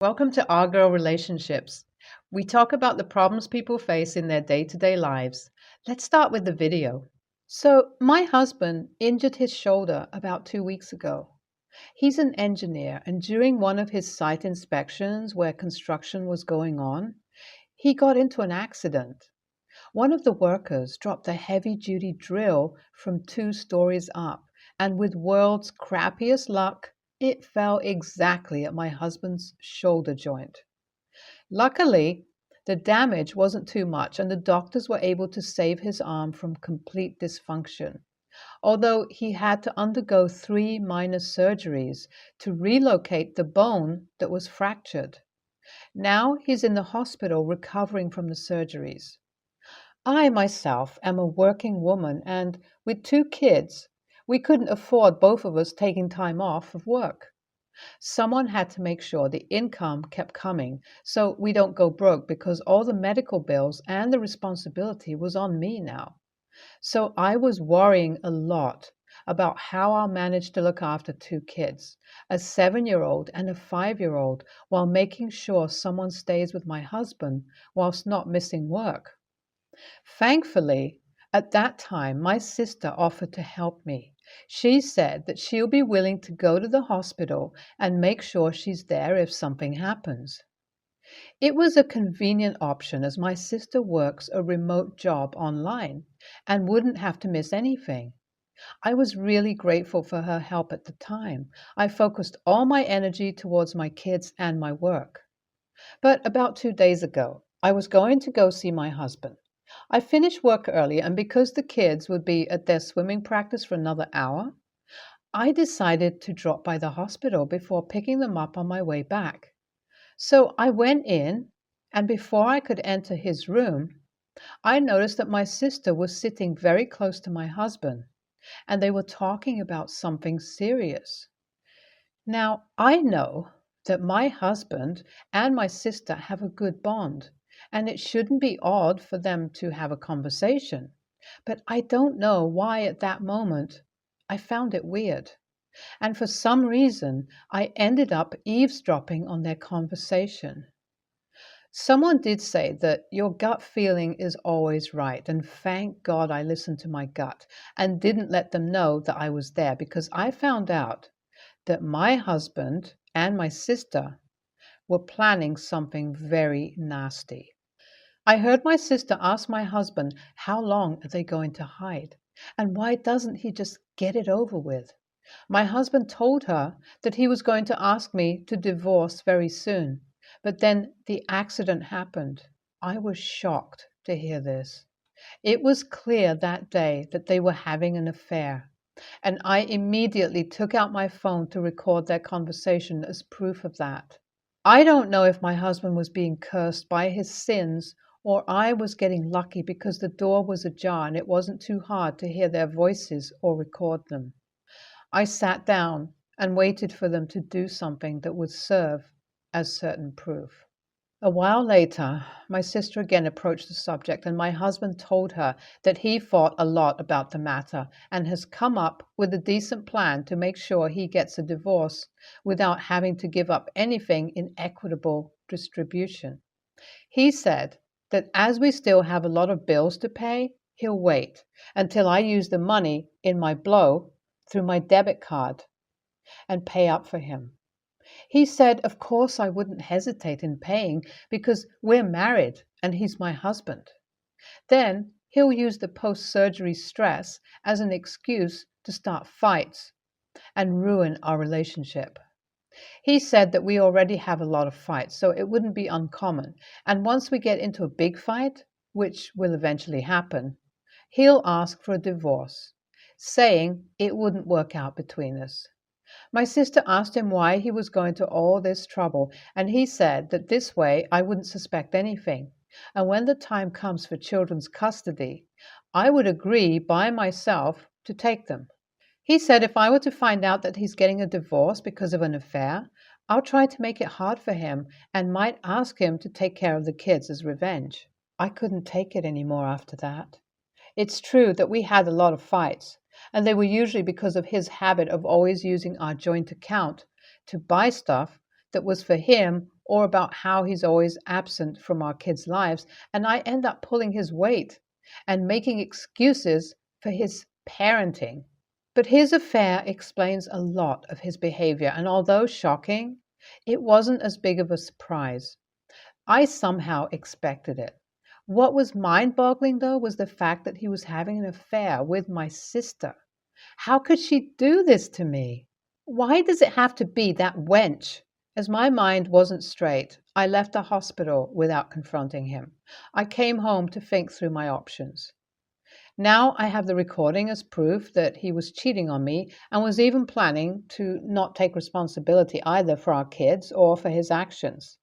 Welcome to Our Girl Relationships. We talk about the problems people face in their day to day lives. Let's start with the video. So, my husband injured his shoulder about 2 weeks ago. He's an engineer, and during one of his site inspections where construction was going on, he got into an accident. One of the workers dropped a heavy duty drill from 2 stories up, and with world's crappiest luck, it fell exactly at my husband's shoulder joint. Luckily, the damage wasn't too much, and the doctors were able to save his arm from complete dysfunction, although he had to undergo 3 minor surgeries to relocate the bone that was fractured. Now he's in the hospital recovering from the surgeries. I myself am a working woman, and with 2 kids, we couldn't afford both of us taking time off of work. Someone had to make sure the income kept coming so we don't go broke because all the medical bills and the responsibility was on me now. So I was worrying a lot about how I'll manage to look after 2 kids, a 7-year-old and a 5-year-old, while making sure someone stays with my husband whilst not missing work. Thankfully, at that time, my sister offered to help me. She said that she'll be willing to go to the hospital and make sure she's there if something happens. It was a convenient option as my sister works a remote job online and wouldn't have to miss anything. I was really grateful for her help at the time. I focused all my energy towards my kids and my work. But about 2 days ago, I was going to go see my husband. I finished work early, and because the kids would be at their swimming practice for another hour, I decided to drop by the hospital before picking them up on my way back. So I went in, and before I could enter his room, I noticed that my sister was sitting very close to my husband, and they were talking about something serious. Now, I know that my husband and my sister have a good bond, and it shouldn't be odd for them to have a conversation. But I don't know why at that moment I found it weird. And for some reason, I ended up eavesdropping on their conversation. Someone did say that your gut feeling is always right, and thank God I listened to my gut and didn't let them know that I was there because I found out that my husband and my sister were planning something very nasty. I heard my sister ask my husband how long are they going to hide, and why doesn't he just get it over with? My husband told her that he was going to ask me to divorce very soon, but then the accident happened. I was shocked to hear this. It was clear that day that they were having an affair, and I immediately took out my phone to record their conversation as proof of that. I don't know if my husband was being cursed by his sins or I was getting lucky because the door was ajar and it wasn't too hard to hear their voices or record them. I sat down and waited for them to do something that would serve as certain proof. A while later, my sister again approached the subject, and my husband told her that he thought a lot about the matter and has come up with a decent plan to make sure he gets a divorce without having to give up anything in equitable distribution. He said that as we still have a lot of bills to pay, he'll wait until I use the money in my blow through my debit card and pay up for him. He said, of course, I wouldn't hesitate in paying because we're married and he's my husband. Then he'll use the post surgery stress as an excuse to start fights and ruin our relationship. He said that we already have a lot of fights, so it wouldn't be uncommon. And once we get into a big fight, which will eventually happen, he'll ask for a divorce, saying it wouldn't work out between us. My sister asked him why he was going to all this trouble, and he said that this way I wouldn't suspect anything. And when the time comes for children's custody, I would agree by myself to take them. He said if I were to find out that he's getting a divorce because of an affair, I'll try to make it hard for him and might ask him to take care of the kids as revenge. I couldn't take it anymore after that. It's true that we had a lot of fights, and they were usually because of his habit of always using our joint account to buy stuff that was for him or about how he's always absent from our kids' lives, and I end up pulling his weight and making excuses for his parenting. But his affair explains a lot of his behavior, and although shocking, it wasn't as big of a surprise. I somehow expected it. What was mind boggling, though, was the fact that he was having an affair with my sister. How could she do this to me? Why does it have to be that wench? As my mind wasn't straight, I left the hospital without confronting him. I came home to think through my options. Now I have the recording as proof that he was cheating on me and was even planning to not take responsibility either for our kids or for his actions.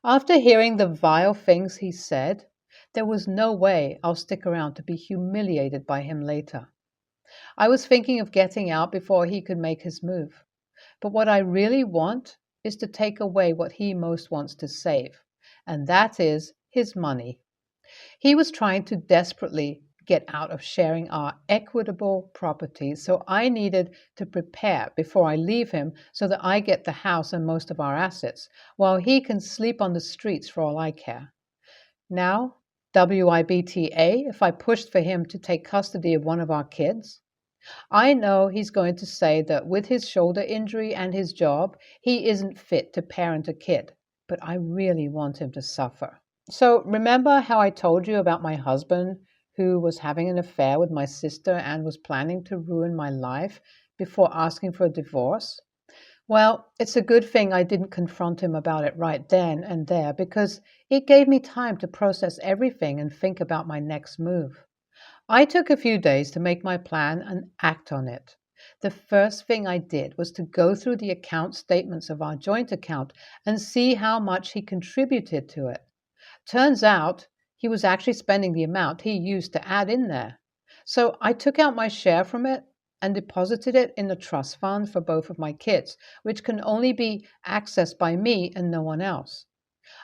After hearing the vile things he said, there was no way I'll stick around to be humiliated by him later. I was thinking of getting out before he could make his move. But what I really want is to take away what he most wants to save, and that is his money. He was trying to desperately get out of sharing our equitable property, so I needed to prepare before I leave him so that I get the house and most of our assets, while he can sleep on the streets for all I care. Now, WIBTA, if I pushed for him to take custody of one of our kids, I know he's going to say that with his shoulder injury and his job, he isn't fit to parent a kid, but I really want him to suffer. So remember how I told you about my husband who was having an affair with my sister and was planning to ruin my life before asking for a divorce? Well, it's a good thing I didn't confront him about it right then and there because it gave me time to process everything and think about my next move. I took a few days to make my plan and act on it. The first thing I did was to go through the account statements of our joint account and see how much he contributed to it. Turns out he was actually spending the amount he used to add in there. So I took out my share from it and deposited it in a trust fund for both of my kids, which can only be accessed by me and no one else.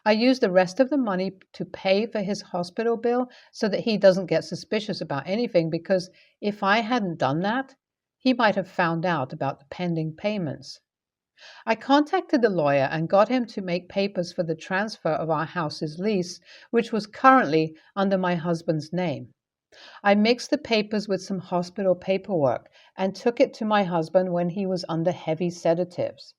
I used the rest of the money to pay for his hospital bill so that he doesn't get suspicious about anything, because if I hadn't done that, he might have found out about the pending payments. I contacted the lawyer and got him to make papers for the transfer of our house's lease, which was currently under my husband's name. I mixed the papers with some hospital paperwork and took it to my husband when he was under heavy sedatives.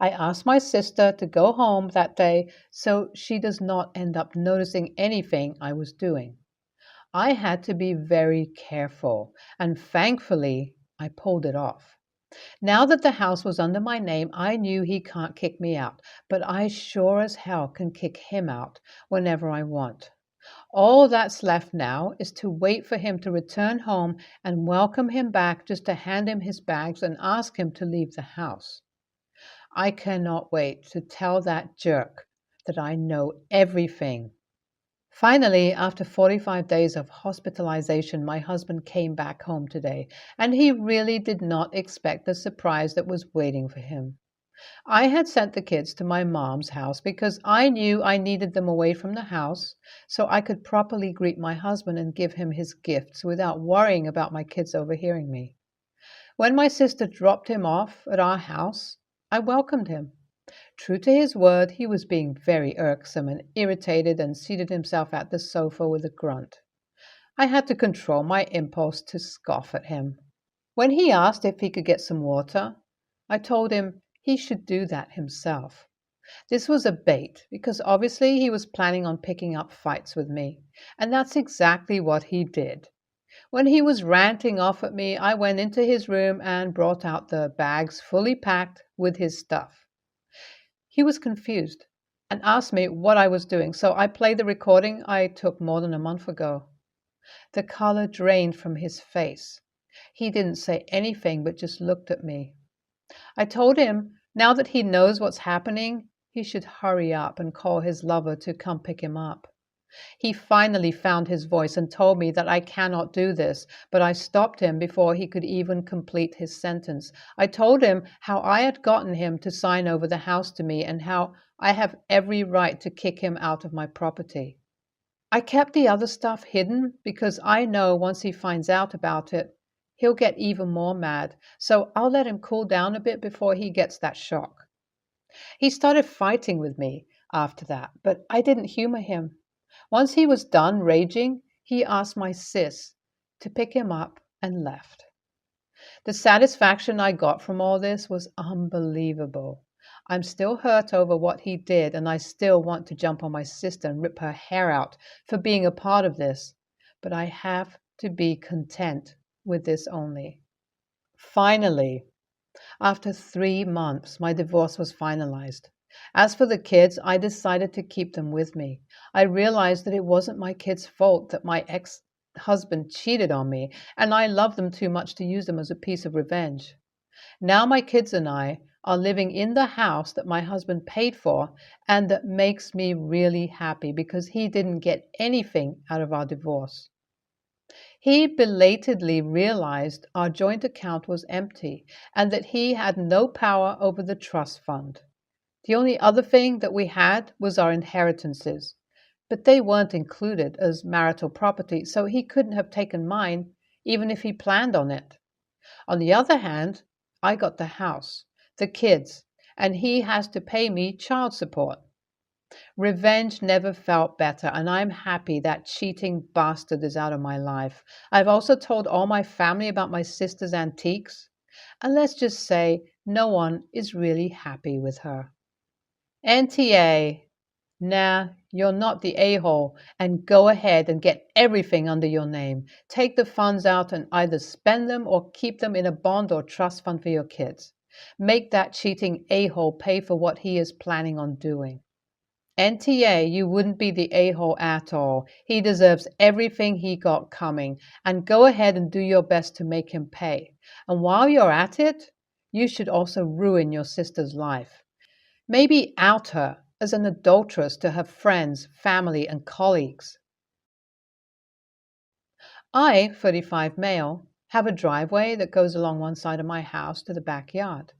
I asked my sister to go home that day so she does not end up noticing anything I was doing. I had to be very careful, and thankfully, I pulled it off. Now that the house was under my name, I knew he can't kick me out, but I sure as hell can kick him out whenever I want. All that's left now is to wait for him to return home and welcome him back just to hand him his bags and ask him to leave the house. I cannot wait to tell that jerk that I know everything. Finally, after 45 days of hospitalization, my husband came back home today, and he really did not expect the surprise that was waiting for him. I had sent the kids to my mom's house because I knew I needed them away from the house so I could properly greet my husband and give him his gifts without worrying about my kids overhearing me. When my sister dropped him off at our house, I welcomed him. True to his word, he was being very irksome and irritated and seated himself at the sofa with a grunt. I had to control my impulse to scoff at him. When he asked if he could get some water, I told him he should do that himself. This was a bait because obviously he was planning on picking up fights with me, and that's exactly what he did. When he was ranting off at me, I went into his room and brought out the bags fully packed with his stuff. He was confused and asked me what I was doing, so I played the recording I took more than a month ago. The color drained from his face. He didn't say anything but just looked at me. I told him now that he knows what's happening, he should hurry up and call his lover to come pick him up. He finally found his voice and told me that I cannot do this, but I stopped him before he could even complete his sentence. I told him how I had gotten him to sign over the house to me and how I have every right to kick him out of my property. I kept the other stuff hidden because I know once he finds out about it, he'll get even more mad, so I'll let him cool down a bit before he gets that shock. He started fighting with me after that, but I didn't humor him. Once he was done raging, he asked my sis to pick him up and left. The satisfaction I got from all this was unbelievable. I'm still hurt over what he did, and I still want to jump on my sister and rip her hair out for being a part of this. But I have to be content with this only. Finally, after 3 months, my divorce was finalized. As for the kids, I decided to keep them with me. I realized that it wasn't my kids' fault that my ex husband cheated on me, and I love them too much to use them as a piece of revenge. Now my kids and I are living in the house that my husband paid for and that makes me really happy because he didn't get anything out of our divorce. He belatedly realized our joint account was empty and that he had no power over the trust fund. The only other thing that we had was our inheritances, but they weren't included as marital property, so he couldn't have taken mine even if he planned on it. On the other hand, I got the house, the kids, and he has to pay me child support. Revenge never felt better, and I'm happy that cheating bastard is out of my life. I've also told all my family about my sister's antiques, and let's just say no one is really happy with her. NTA, nah, you're not the a-hole, and go ahead and get everything under your name. Take the funds out and either spend them or keep them in a bond or trust fund for your kids. Make that cheating a-hole pay for what he is planning on doing. NTA, you wouldn't be the a-hole at all. He deserves everything he got coming, and go ahead and do your best to make him pay. And while you're at it, you should also ruin your sister's life. Maybe out her as an adulteress to her friends, family, and colleagues. I, 35 male, have a driveway that goes along one side of my house to the backyard.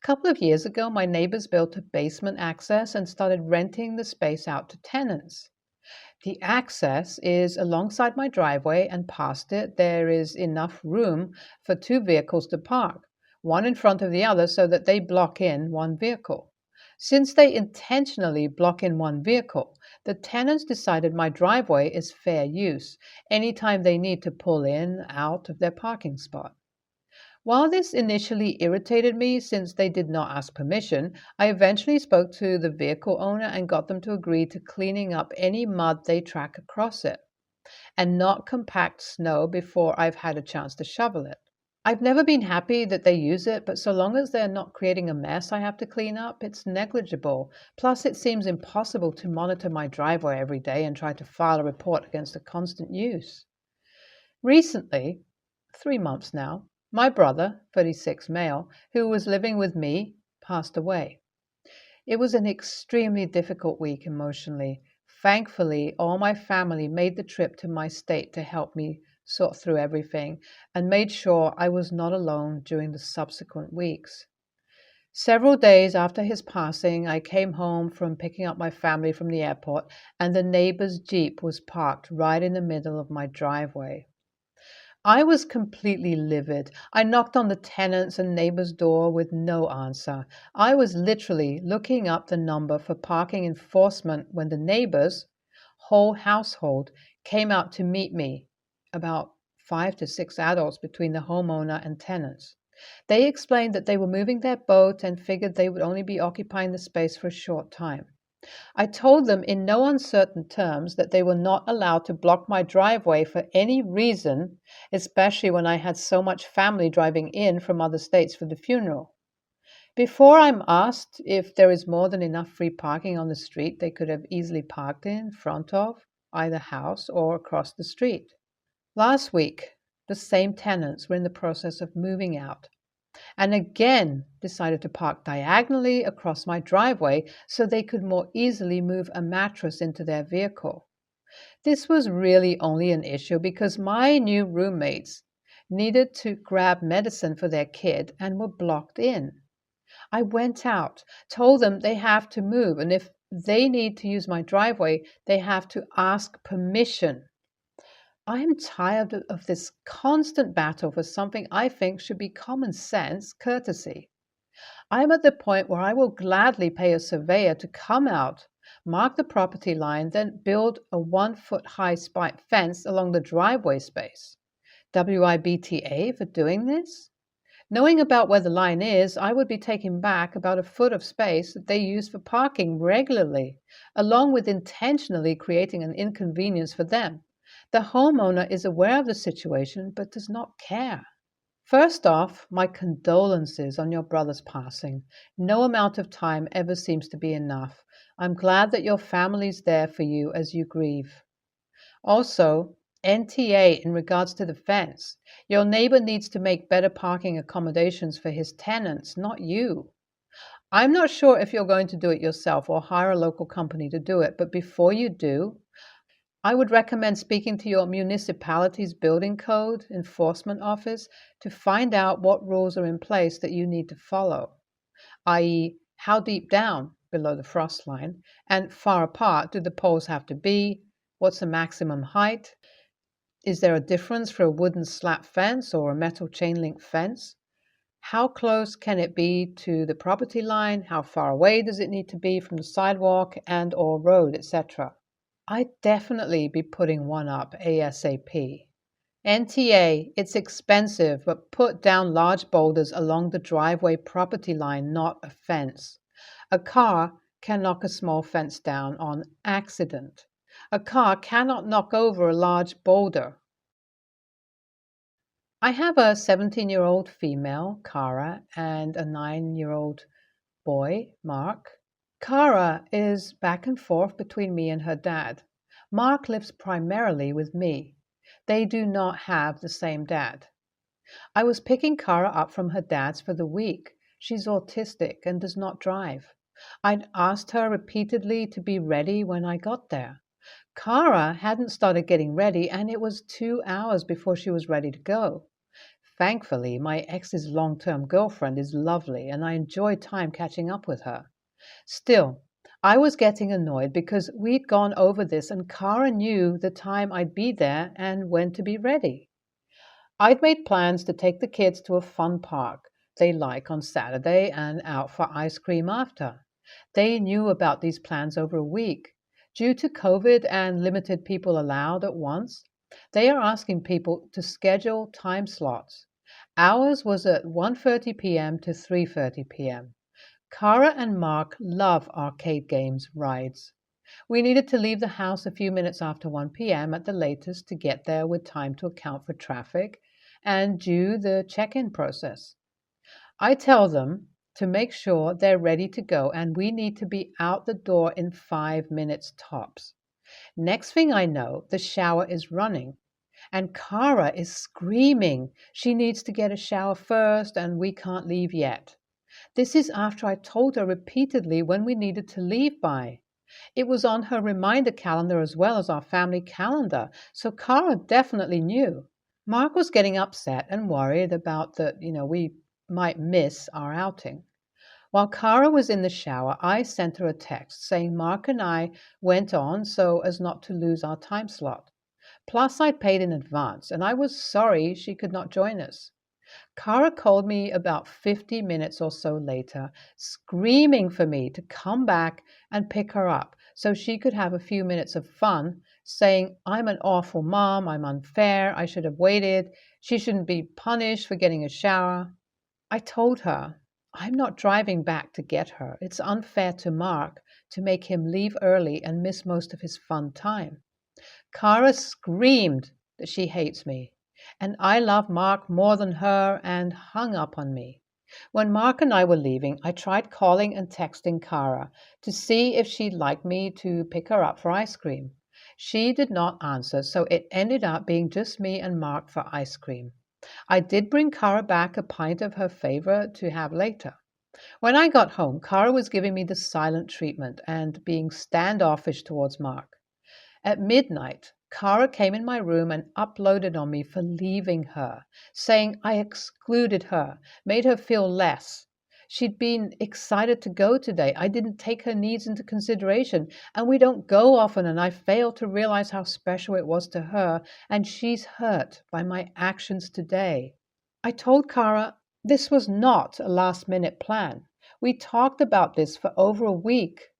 A couple of years ago, my neighbors built a basement access and started renting the space out to tenants. The access is alongside my driveway, and past it, there is enough room for two vehicles to park, one in front of the other so that they block in one vehicle. Since they intentionally block in one vehicle, the tenants decided my driveway is fair use anytime they need to pull in, out of their parking spot. While this initially irritated me since they did not ask permission, I eventually spoke to the vehicle owner and got them to agree to cleaning up any mud they track across it and not compact snow before I've had a chance to shovel it. I've never been happy that they use it, but so long as they're not creating a mess I have to clean up, it's negligible. Plus, it seems impossible to monitor my driveway every day and try to file a report against the constant use. Recently, 3 months now, my brother, 36 male, who was living with me, passed away. It was an extremely difficult week emotionally. Thankfully, all my family made the trip to my state to help me sort through everything and made sure I was not alone during the subsequent weeks. Several days after his passing, I came home from picking up my family from the airport, and the neighbor's Jeep was parked right in the middle of my driveway. I was completely livid. I knocked on the tenants and neighbor's door with no answer. I was literally looking up the number for parking enforcement when the neighbors' whole household came out to meet me, about 5 to 6 adults between the homeowner and tenants. They explained that they were moving their boat and figured they would only be occupying the space for a short time. I told them in no uncertain terms that they were not allowed to block my driveway for any reason, especially when I had so much family driving in from other states for the funeral. Before I'm asked if there is more than enough free parking on the street they could have easily parked in front of either house or across the street. Last week, the same tenants were in the process of moving out and again decided to park diagonally across my driveway so they could more easily move a mattress into their vehicle. This was really only an issue because my new roommates needed to grab medicine for their kid and were blocked in. I went out, told them they have to move, and if they need to use my driveway, they have to ask permission. I'm tired of this constant battle for something I think should be common sense courtesy. I'm at the point where I will gladly pay a surveyor to come out, mark the property line, then build a 1 foot high spike fence along the driveway space. WIBTA for doing this? Knowing about where the line is, I would be taking back about a foot of space that they use for parking regularly, along with intentionally creating an inconvenience for them. The homeowner is aware of the situation but does not care. First off, my condolences on your brother's passing. No amount of time ever seems to be enough. I'm glad that your family's there for you as you grieve. Also, NTA in regards to the fence. Your neighbor needs to make better parking accommodations for his tenants, not you. I'm not sure if you're going to do it yourself or hire a local company to do it, but before you do, I would recommend speaking to your municipality's building code enforcement office to find out what rules are in place that you need to follow, i.e., how deep down below the frost line and far apart do the poles have to be? What's the maximum height? Is there a difference for a wooden slat fence or a metal chain link fence? How close can it be to the property line? How far away does it need to be from the sidewalk and or road, etc.? I'd definitely be putting one up ASAP. NTA, it's expensive, but put down large boulders along the driveway property line, not a fence. A car can knock a small fence down on accident. A car cannot knock over a large boulder. I have a 17-year-old female, Cara, and a 9-year-old boy, Mark. Cara is back and forth between me and her dad. Mark lives primarily with me. They do not have the same dad. I was picking Cara up from her dad's for the week. She's autistic and does not drive. I'd asked her repeatedly to be ready when I got there. Cara hadn't started getting ready, and it was 2 hours before she was ready to go. Thankfully, my ex's long-term girlfriend is lovely, and I enjoyed time catching up with her. Still, I was getting annoyed because we'd gone over this and Cara knew the time I'd be there and when to be ready. I'd made plans to take the kids to a fun park they like on Saturday and out for ice cream after. They knew about these plans over a week. Due to COVID and limited people allowed at once, they are asking people to schedule time slots. Ours was at 1:30 p.m. to 3:30 p.m. Cara and Mark love arcade games rides. We needed to leave the house a few minutes after 1 p.m. at the latest to get there with time to account for traffic and do the check-in process. I tell them to make sure they're ready to go and we need to be out the door in 5 minutes tops. Next thing I know, the shower is running and Cara is screaming. She needs to get a shower first and we can't leave yet. This is after I told her repeatedly when we needed to leave by. It was on her reminder calendar as well as our family calendar, so Cara definitely knew. Mark was getting upset and worried about that, we might miss our outing. While Cara was in the shower, I sent her a text saying Mark and I went on so as not to lose our time slot. Plus, I'd paid in advance, and I was sorry she could not join us. Cara called me about 50 minutes or so later, screaming for me to come back and pick her up so she could have a few minutes of fun, saying, I'm an awful mom, I'm unfair, I should have waited, she shouldn't be punished for getting a shower. I told her, I'm not driving back to get her. It's unfair to Mark to make him leave early and miss most of his fun time. Cara screamed that she hates me, and I love Mark more than her and hung up on me. When Mark and I were leaving, I tried calling and texting Cara to see if she'd like me to pick her up for ice cream. She did not answer, so it ended up being just me and Mark for ice cream. I did bring Cara back a pint of her favorite to have later. When I got home, Cara was giving me the silent treatment and being standoffish towards Mark. At midnight, Cara came in my room and uploaded on me for leaving her, saying I excluded her, made her feel less. She'd been excited to go today. I didn't take her needs into consideration, and we don't go often, and I failed to realize how special it was to her, and she's hurt by my actions today. I told Cara this was not a last-minute plan. We talked about this for over a week.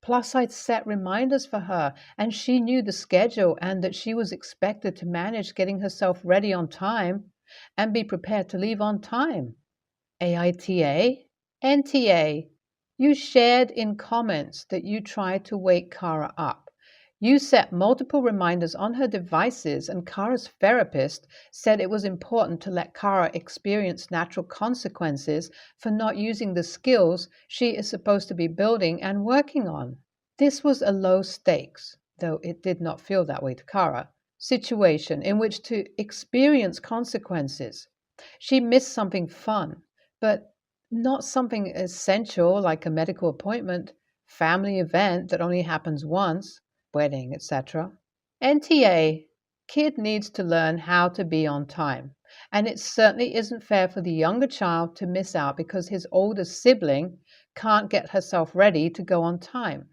Plus, I'd set reminders for her, and she knew the schedule and that she was expected to manage getting herself ready on time and be prepared to leave on time. AITA, NTA, you shared in comments that you tried to wake Kara up. You set multiple reminders on her devices, and Kara's therapist said it was important to let Kara experience natural consequences for not using the skills she is supposed to be building and working on. This was a low stakes, though it did not feel that way to Kara, situation in which to experience consequences. She missed something fun, but not something essential like a medical appointment, family event that only happens once, wedding, etc. NTA, kid needs to learn how to be on time. And it certainly isn't fair for the younger child to miss out because his older sibling can't get herself ready to go on time.